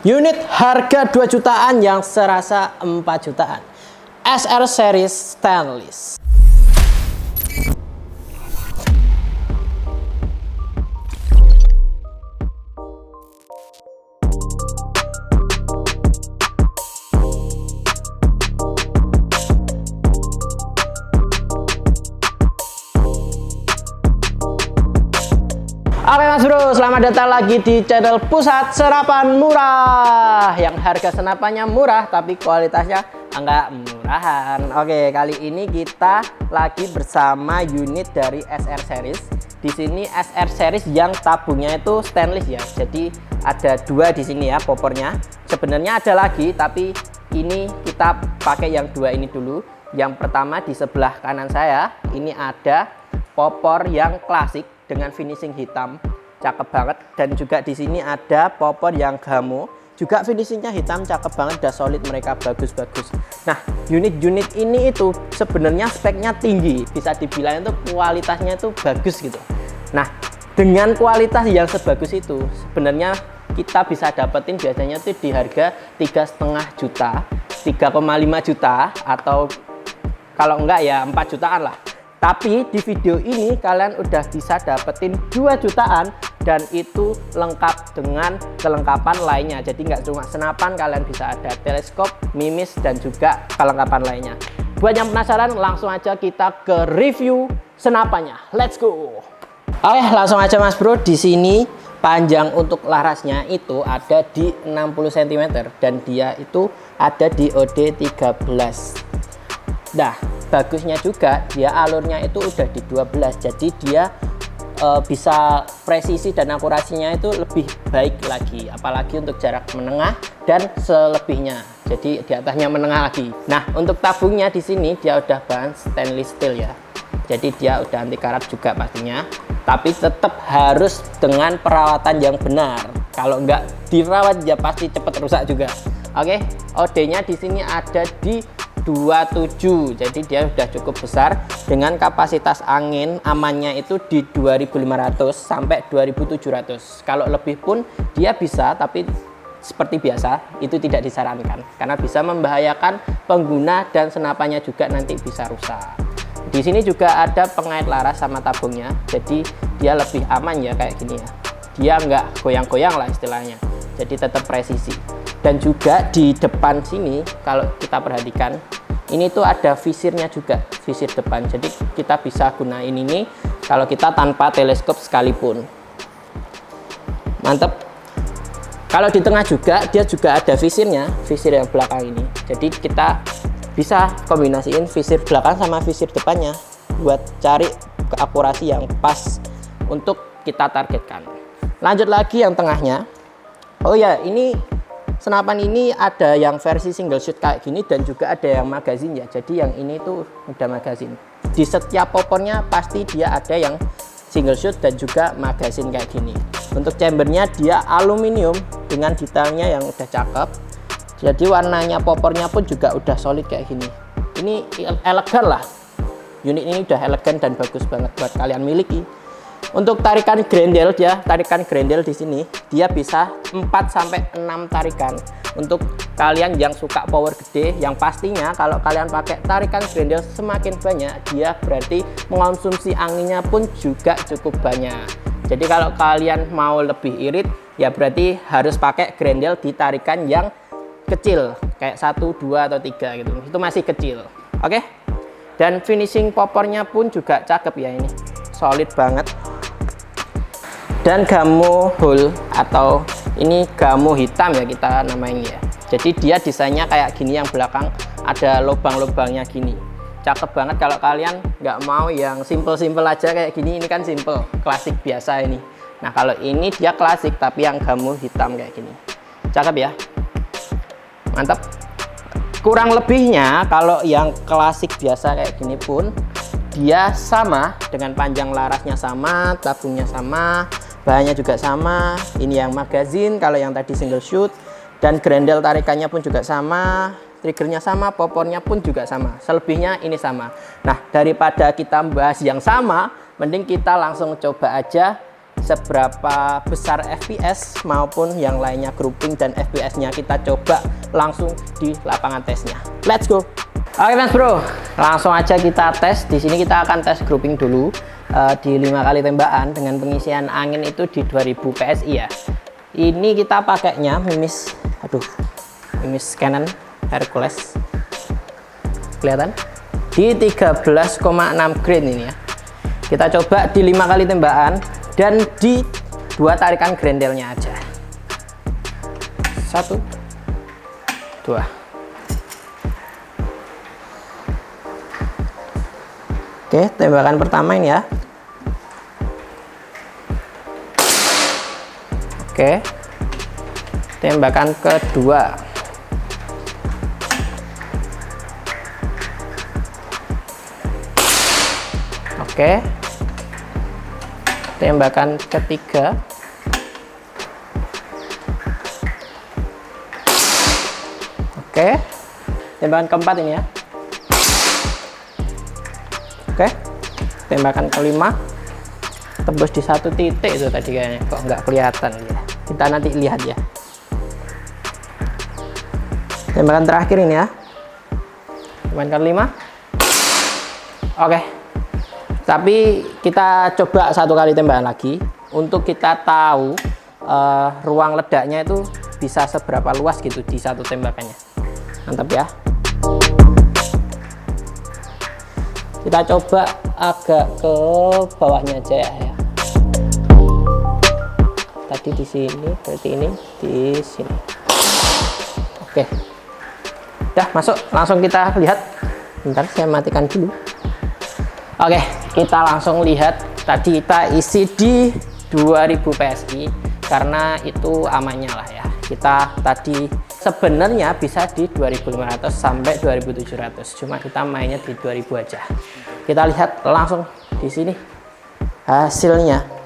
Unit harga 2 jutaan yang serasa 4 jutaan. SR series stainless. Oke Mas Bro, selamat datang lagi di channel Pusat Serapan Murah. Yang harga senapannya murah tapi kualitasnya enggak murahan. Oke, kali ini kita lagi bersama unit dari SR series. Di sini SR series yang tabungnya itu stainless ya. Jadi ada dua di sini ya popornya. Sebenarnya ada lagi tapi ini kita pakai yang dua ini dulu. Yang pertama di sebelah kanan saya ini ada popor yang klasik dengan finishing hitam, cakep banget. Dan juga di sini ada popor yang gamo, juga finishingnya hitam, cakep banget, udah solid, mereka bagus-bagus. Nah, unit-unit ini itu sebenarnya speknya tinggi, bisa dibilang itu kualitasnya itu bagus gitu. Nah, dengan kualitas yang sebagus itu sebenarnya kita bisa dapetin biasanya itu di harga 3,5 juta, 3,5 juta, atau kalau enggak ya 4 jutaan lah. Tapi di video ini kalian udah bisa dapetin 2 jutaan dan itu lengkap dengan kelengkapan lainnya. Jadi nggak cuma senapan, kalian bisa ada teleskop, mimis, dan juga kelengkapan lainnya. Buat yang penasaran, langsung aja kita ke review senapannya. Let's go. Oke, langsung aja Mas Bro. Di sini panjang untuk larasnya itu ada di 60 cm dan dia itu ada di OD 13. Nah, bagusnya juga dia alurnya itu udah di 12, jadi dia bisa presisi dan akurasinya itu lebih baik lagi, apalagi untuk jarak menengah dan selebihnya. Jadi di atasnya menengah lagi. Nah, untuk tabungnya di sini dia udah bahan stainless steel ya. Jadi dia udah anti karat juga pastinya, tapi tetap harus dengan perawatan yang benar. Kalau nggak dirawat ya pasti cepat rusak juga. Oke, OD-nya di sini ada di 27, jadi dia sudah cukup besar dengan kapasitas angin amannya itu di 2500 sampai 2700. Kalau lebih pun dia bisa, tapi seperti biasa itu tidak disarankan karena bisa membahayakan pengguna dan senapannya juga nanti bisa rusak. Di sini juga ada pengait laras sama tabungnya, jadi dia lebih aman ya kayak gini ya. Dia nggak goyang-goyang lah istilahnya, jadi tetap presisi. Dan juga di depan sini kalau kita perhatikan ini tuh ada visirnya juga, visir depan, jadi kita bisa gunain ini kalau kita tanpa teleskop sekalipun. Mantep. Kalau di tengah juga dia juga ada visirnya, visir yang belakang ini, jadi kita bisa kombinasiin visir belakang sama visir depannya buat cari akurasi yang pas untuk kita targetkan. Lanjut lagi yang tengahnya. Oh ya, ini senapan ini ada yang versi single shot kayak gini dan juga ada yang magazine ya. Jadi yang ini tuh udah magazine. Di setiap popornya pasti dia ada yang single shot dan juga magazine kayak gini. Untuk chambernya dia aluminium dengan detailnya yang udah cakep. Jadi warnanya popornya pun juga udah solid kayak gini. Ini elegan lah. Unit ini udah elegan dan bagus banget buat kalian miliki. Untuk tarikan grendel dia, tarikan grendel di sini dia bisa 4 sampai 6 tarikan. Untuk kalian yang suka power gede, yang pastinya kalau kalian pakai tarikan grendel semakin banyak, dia berarti mengonsumsi anginnya pun juga cukup banyak. Jadi kalau kalian mau lebih irit, ya berarti harus pakai grendel di tarikan yang kecil, kayak 1, 2, atau 3 gitu. Itu masih kecil. Oke. Dan finishing popornya pun juga cakep ya, ini solid banget. Dan gamo hole atau ini gamo hitam ya kita namanya ya. Jadi dia desainnya kayak gini, yang belakang ada lubang-lubangnya gini. Cakep banget kalau kalian nggak mau yang simple-simple aja kayak gini. Ini kan simple, klasik biasa ini. Nah kalau ini dia klasik tapi yang gamo hitam kayak gini. Cakep ya. Mantap. Kurang lebihnya kalau yang klasik biasa kayak gini pun dia sama, dengan panjang larasnya sama, tabungnya sama, bahannya juga sama. Ini yang magazine, kalau yang tadi single shoot. Dan grendel tarikannya pun juga sama, triggernya sama, popornya pun juga sama. Selebihnya ini sama. Nah, daripada kita bahas yang sama, mending kita langsung coba aja seberapa besar FPS maupun yang lainnya, grouping dan FPS-nya, kita coba langsung di lapangan tesnya. Let's go. Oke Mas Bro, langsung aja kita tes. Di sini kita akan tes grouping dulu di 5 kali tembakan dengan pengisian angin itu di 2000 PSI ya. Ini kita pakainya Mimis Canon Hercules, kelihatan di 13,6 grain ini ya. Kita coba di 5 kali tembakan dan di 2 tarikan grendelnya aja. 1 2. Oke, tembakan pertama ini ya. Oke, tembakan kedua. Oke, tembakan ketiga. Oke, tembakan keempat ini ya. Oke, tembakan kelima. Tembus di 1 titik itu tadi kayaknya, kok nggak kelihatan ya. Kita nanti lihat ya. Tembakan terakhir ini ya, tembakan kelima. Oke, tapi kita coba 1 kali tembakan lagi untuk kita tahu ruang ledaknya itu bisa seberapa luas gitu di 1 tembakannya. Mantap ya. Kita coba agak ke bawahnya aja ya. Tadi di sini, berarti ini di sini. Oke, udah masuk, langsung kita lihat. Bentar, saya matikan dulu. Oke, kita langsung lihat. Tadi kita isi di 2000 PSI karena itu amannya lah ya. Kita tadi sebenarnya bisa di 2500 sampai 2700, cuma kita mainnya di 2000 aja. Kita lihat langsung di sini hasilnya.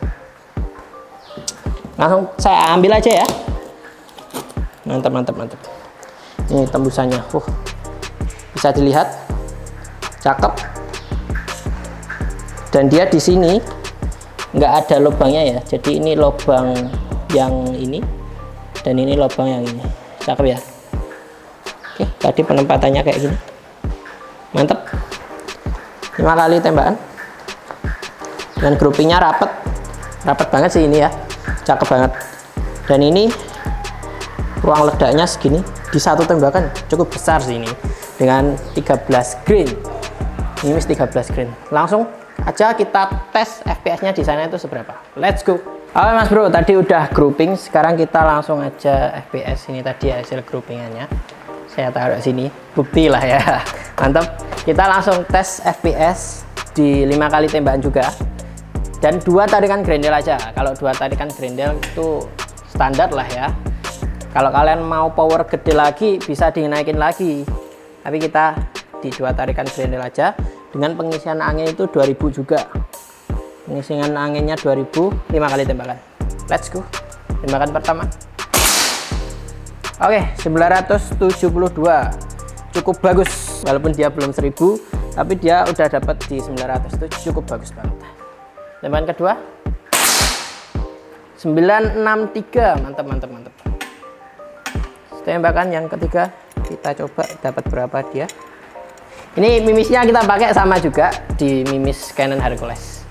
Langsung saya ambil aja ya. Mantap. Ini tembusannya, bisa dilihat, cakep. Dan dia di sini nggak ada lubangnya ya. Jadi ini lubang yang ini dan ini lubang yang ini. Cakep ya. Oke, tadi penempatannya kayak gini. Mantap. 5 kali tembakan. Dan groupingnya rapet banget sih ini ya. Cakep banget. Dan ini ruang ledaknya segini di 1 tembakan cukup besar sih ini dengan 13 grain. Ini 13 grain. Langsung aja kita tes FPS-nya di sana itu seberapa. Let's go. Oke Mas Bro, tadi udah grouping, sekarang kita langsung aja FPS. Ini tadi hasil groupingannya. Saya taruh sini, bukti lah ya. Mantap. Kita langsung tes FPS di 5 kali tembakan juga. Dan 2 tarikan grendel aja. Kalau 2 tarikan grendel itu standar lah ya. Kalau kalian mau power gede lagi bisa dinaikin lagi. Tapi kita di 2 tarikan grendel aja dengan pengisian angin itu 2000 juga. Pengisian anginnya 2000, 5 kali tembakan. Let's go. Tembakan pertama. Oke, 972. Cukup bagus. Walaupun dia belum 1000, tapi dia udah dapat di 900 itu cukup bagus banget. Tembakan kedua 963. Mantap. Tembakan yang ketiga kita coba dapat berapa dia. Ini mimisnya kita pakai sama juga di Mimis Canon Hercules.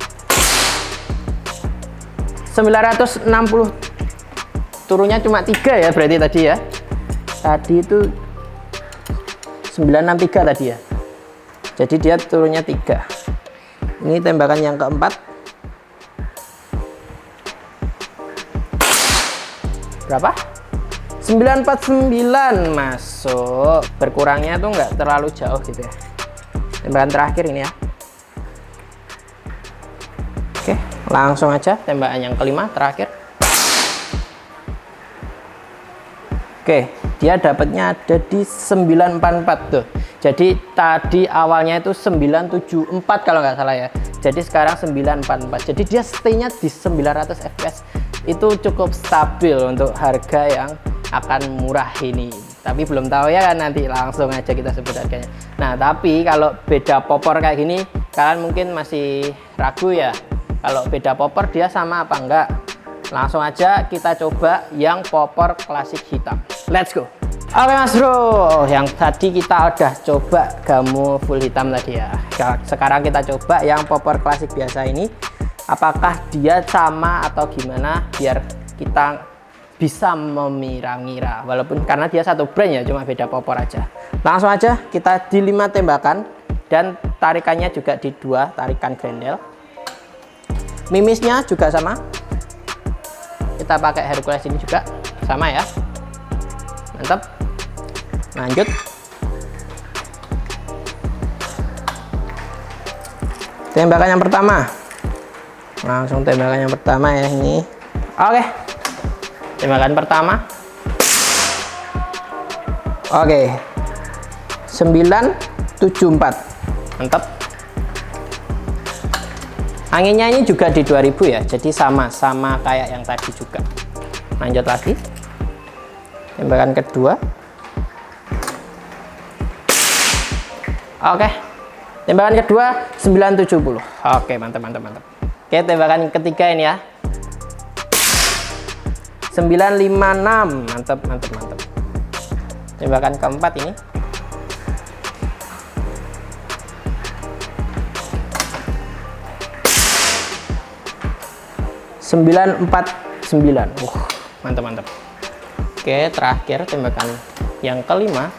960. Turunnya cuma 3 ya berarti tadi ya. Tadi itu 963 tadi ya. Jadi dia turunnya 3. Ini tembakan yang keempat. Berapa? 949 masuk. Berkurangnya tuh nggak terlalu jauh gitu ya. Tembakan terakhir ini ya. Oke, langsung aja tembakan yang kelima terakhir. Oke, dia dapatnya ada di 944 tuh. Jadi tadi awalnya itu 974 kalau nggak salah ya. Jadi sekarang 944. Jadi dia stay-nya di 900 fps. Itu cukup stabil untuk harga yang akan murah ini. Tapi belum tahu ya kan, nanti langsung aja kita sebut harganya. Nah, tapi kalau beda popor kayak gini, kalian mungkin masih ragu ya. kalau beda popor dia sama apa enggak. Langsung aja kita coba yang popor klasik hitam. Let's go. Oke Mas Bro, yang tadi kita udah coba gamu full hitam tadi ya. Sekarang kita coba yang popor klasik biasa ini. Apakah dia sama atau gimana, biar kita bisa memirangira, walaupun karena dia satu brand ya, cuma beda popor aja. Langsung aja kita di 5 tembakan, dan tarikannya juga di 2 tarikan grendel. Mimisnya juga sama, kita pakai Hercules ini juga sama ya. Mantap. Lanjut. Tembakan yang pertama, langsung tembakan yang pertama ya ini. Oke, tembakan pertama. Oke, 974. Mantap. Anginnya ini juga di 2000 ya, jadi sama kayak yang tadi juga. Lanjut lagi, tembakan kedua. Oke, tembakan kedua 970. Oke, mantap. Oke, tembakan ketiga ini ya, 956. Mantap. Tembakan keempat ini 949. Mantap. Oke, terakhir tembakan yang kelima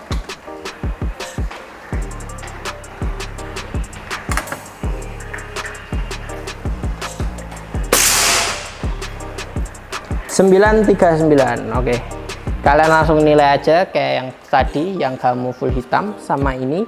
939. Oke, kalian langsung nilai aja kayak yang tadi, yang gamu full hitam sama ini,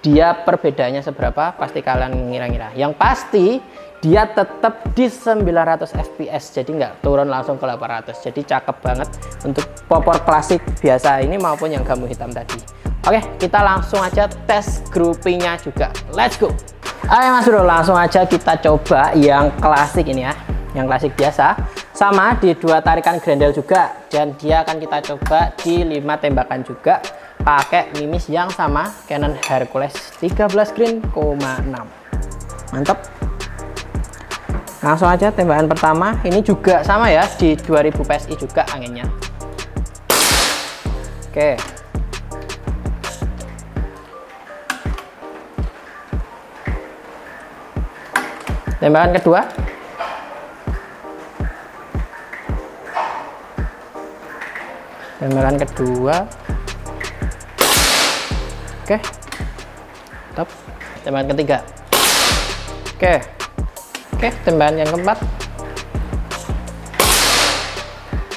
dia perbedaannya seberapa, pasti kalian ngira-ngira. Yang pasti dia tetap di 900 fps, jadi nggak turun langsung ke 800. Jadi cakep banget untuk popor klasik biasa ini maupun yang gamu hitam tadi. Oke, kita langsung aja tes groupingnya juga. Let's go. Ayo Mas Bro, langsung aja kita coba yang klasik ini ya, yang klasik biasa, sama di 2 tarikan grendel juga, dan dia akan kita coba di 5 tembakan juga pakai mimis yang sama, Canon Hercules 13 Green 6. Mantap. Langsung aja tembakan pertama, ini juga sama ya, di 2000 psi juga anginnya. Oke, tembakan kedua. Tembakan kedua. Oke, top. Tembakan ketiga. Oke, tembakan yang keempat.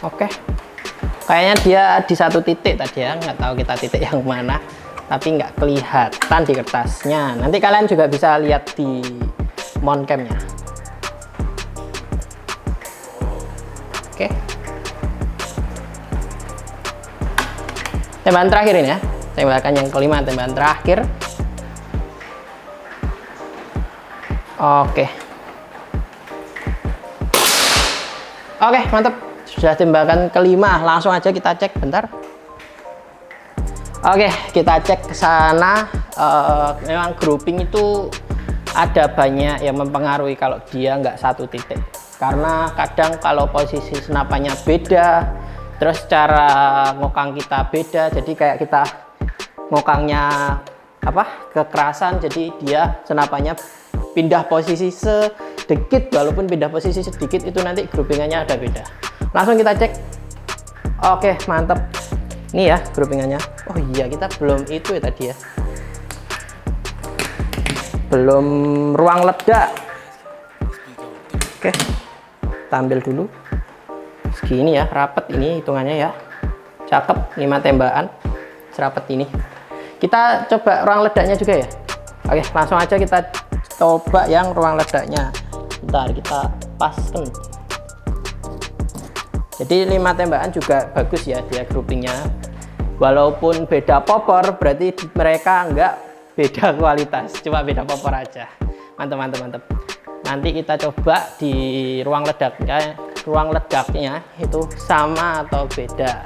Oke, kayaknya dia di satu titik tadi ya, nggak tahu kita titik yang mana, tapi nggak kelihatan di kertasnya. Nanti kalian juga bisa lihat di mount camnya. Oke, tembakan terakhir ini ya, tembakan yang kelima, tembakan terakhir. Oke, mantap. Sudah tembakan kelima, langsung aja kita cek bentar. Oke, kita cek ke sana. Memang grouping itu ada banyak yang mempengaruhi kalau dia nggak satu titik, karena kadang kalau posisi senapannya beda, terus cara ngokang kita beda, jadi kayak kita ngokangnya kekerasan, jadi dia senapannya pindah posisi sedikit, walaupun pindah posisi sedikit itu nanti groupingannya ada beda. Langsung kita cek. Oke, mantap. Ini ya groupingannya. Oh iya, kita belum itu ya tadi ya, belum ruang ledak. Oke, tampil dulu segini ya, rapet ini hitungannya ya, cakep. 5 tembakan serapet ini. Kita coba ruang ledaknya juga ya. Oke, langsung aja kita coba yang ruang ledaknya. Bentar, kita paskan. Jadi 5 tembakan juga bagus ya dia groupingnya, walaupun beda popor, berarti mereka nggak beda kualitas, cuma beda popor aja. Mantap. Nanti kita coba di ruang ledaknya itu sama atau beda,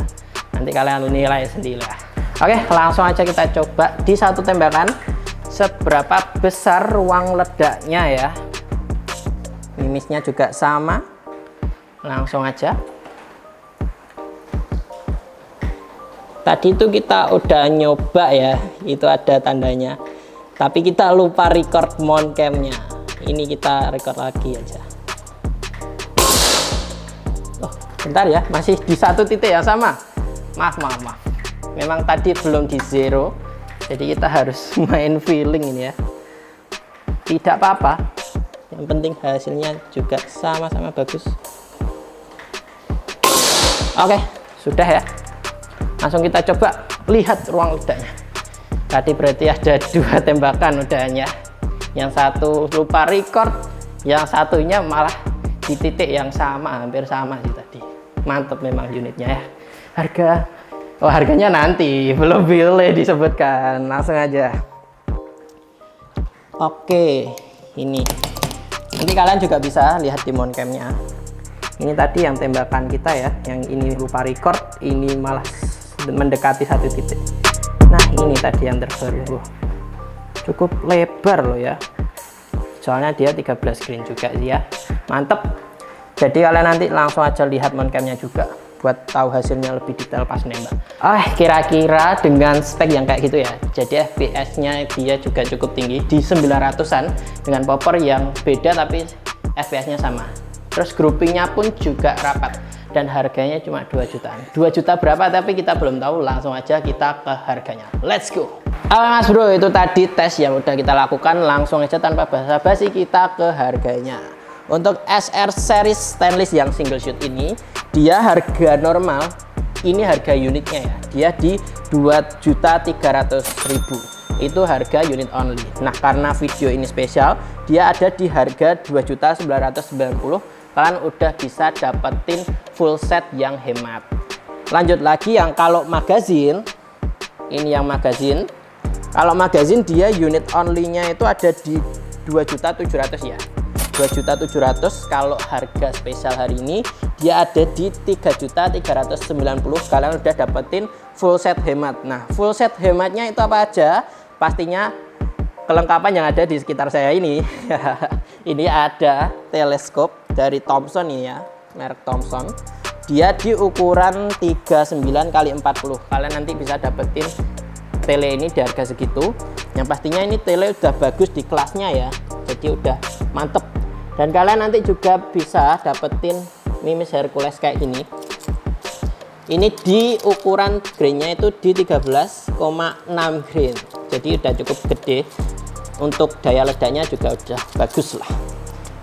nanti kalian nilai sendiri lah. Oke, langsung aja kita coba di 1 tembakan seberapa besar ruang ledaknya ya. Mimisnya juga sama, langsung aja. Tadi itu kita udah nyoba ya, itu ada tandanya, tapi kita lupa record mount cam-nya. Ini kita record lagi aja. Oh, bentar ya, masih di satu titik yang sama. Maaf. Memang tadi belum di zero, jadi kita harus main feeling ini ya. Tidak apa-apa, yang penting hasilnya juga sama-sama bagus. Oke, sudah ya. Langsung kita coba lihat ruang ledaknya. Tadi berarti ada 2 tembakan udahnya. Yang satu lupa record, yang satunya malah di titik yang sama, hampir sama sih tadi. Mantap memang unitnya ya. Harganya nanti belum boleh disebutkan, langsung aja. Oke, ini nanti kalian juga bisa lihat di mount cam-nya. Ini tadi yang tembakan kita ya, yang ini lupa record, ini malah mendekati satu titik. Nah, ini tadi yang terbaru. Cukup lebar loh ya. Soalnya dia 13 green juga sih ya. Mantep. Jadi kalian nanti langsung aja lihat mount cam-nya juga buat tahu hasilnya lebih detail pas nembak. Kira-kira dengan spek yang kayak gitu ya. Jadi FPS-nya dia juga cukup tinggi di 900-an dengan popper yang beda tapi FPS-nya sama. Terus groupingnya pun juga rapat dan harganya cuma 2 jutaan. 2 juta berapa tapi kita belum tahu, langsung aja kita ke harganya. Let's go. Oke Mas Bro, itu tadi tes yang udah kita lakukan, langsung aja tanpa basa-basi kita ke harganya. Untuk SR series stainless yang single shoot ini, dia harga normal, ini harga unitnya ya, dia di 2.300.000. Itu harga unit only. Nah, karena video ini spesial, dia ada di harga 2.990.000. Kalian udah bisa dapetin full set yang hemat. Lanjut lagi yang kalau magazine, ini yang magazine. Kalau magazine dia unit only-nya itu ada di 2.700.000 ya. 2.700.000. Kalau harga spesial hari ini dia ada di 3.390.000. Kalian udah dapetin full set hemat. Nah, full set hematnya itu apa aja? Pastinya kelengkapan yang ada di sekitar saya ini. Ini ada teleskop dari Thomson ini ya, merek Thomson. Dia di ukuran 39 x 40. Kalian nanti bisa dapetin tele ini di harga segitu. Yang pastinya ini tele udah bagus di kelasnya ya, jadi udah mantep. Dan kalian nanti juga bisa dapetin Mimis Hercules kayak gini. Ini di ukuran grainnya itu di 13,6 grain, jadi udah cukup gede. Untuk daya ledaknya juga udah bagus lah.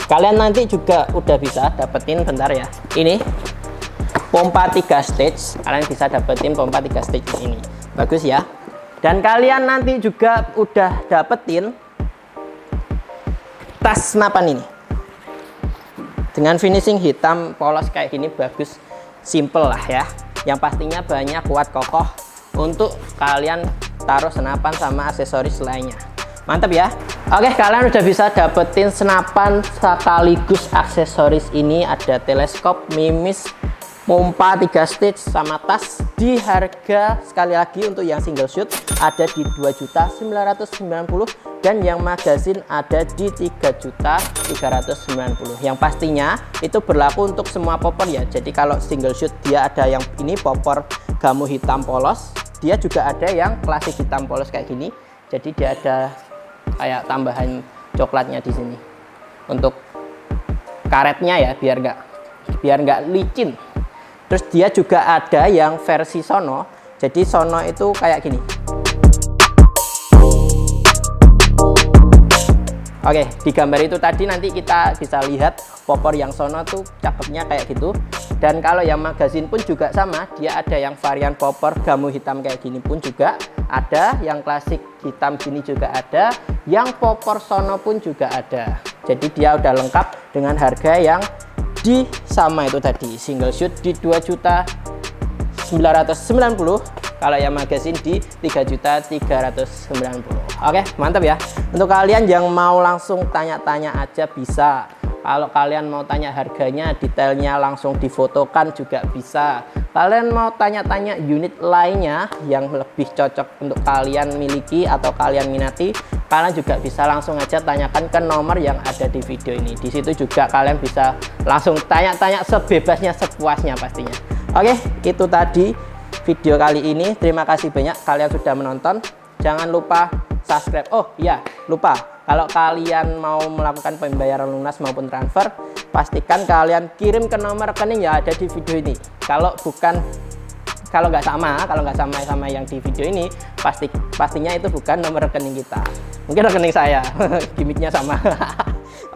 Kalian nanti juga udah bisa dapetin, bentar ya, ini pompa 3 stage. Kalian bisa dapetin pompa 3 stage ini, bagus ya. Dan kalian nanti juga udah dapetin tas senapan ini dengan finishing hitam polos kayak gini, bagus, simple lah ya. Yang pastinya banyak, kuat, kokoh untuk kalian taruh senapan sama aksesoris lainnya. Mantap ya. Oke, kalian udah bisa dapetin senapan sekaligus aksesoris ini. Ada teleskop, Mimis, pompa 3 stage sama tas di harga, sekali lagi untuk yang single shoot ada di 2.990.000 dan yang magazine ada di 3.390.000. Yang pastinya itu berlaku untuk semua popor ya. Jadi kalau single shoot dia ada yang ini popor gamu hitam polos, dia juga ada yang klasik hitam polos kayak gini. Jadi dia ada kayak tambahan coklatnya di sini untuk karetnya ya, biar nggak licin. Terus dia juga ada yang versi sono. Jadi sono itu kayak gini. Oke, di gambar itu tadi nanti kita bisa lihat popor yang sono tuh cakepnya kayak gitu. Dan kalau yang magazine pun juga sama, dia ada yang varian popor gamu hitam kayak gini pun juga ada, yang klasik hitam gini juga ada, yang popor sono pun juga ada. Jadi dia udah lengkap dengan harga yang di sama itu tadi, single shoot di 2.990.000, kalau yang magazine di 3.390.000. Oke, mantap ya. Untuk kalian yang mau langsung tanya-tanya aja bisa. Kalau kalian mau tanya harganya, detailnya langsung difotokan juga bisa. Kalian mau tanya-tanya unit lainnya yang lebih cocok untuk kalian miliki atau kalian minati, kalian juga bisa langsung aja tanyakan ke nomor yang ada di video ini. Di situ juga kalian bisa langsung tanya-tanya sebebasnya, sepuasnya pastinya. Oke, itu tadi video kali ini. Terima kasih banyak kalian sudah menonton. Jangan lupa subscribe. Oh iya, lupa. Kalau kalian mau melakukan pembayaran lunas maupun transfer, pastikan kalian kirim ke nomor rekening yang ada di video ini. Kalau nggak sama yang di video ini, pastinya itu bukan nomor rekening kita. Mungkin rekening saya, gimmicknya sama.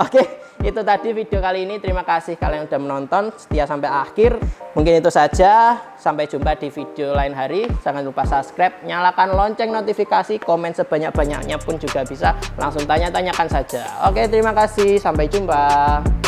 Oke, itu tadi video kali ini. Terima kasih kalian sudah menonton, setia sampai akhir. Mungkin itu saja. Sampai jumpa di video lain hari. Jangan lupa subscribe, nyalakan lonceng notifikasi, komen sebanyak-banyaknya pun juga bisa. Langsung tanya-tanyakan saja. Oke, terima kasih. Sampai jumpa.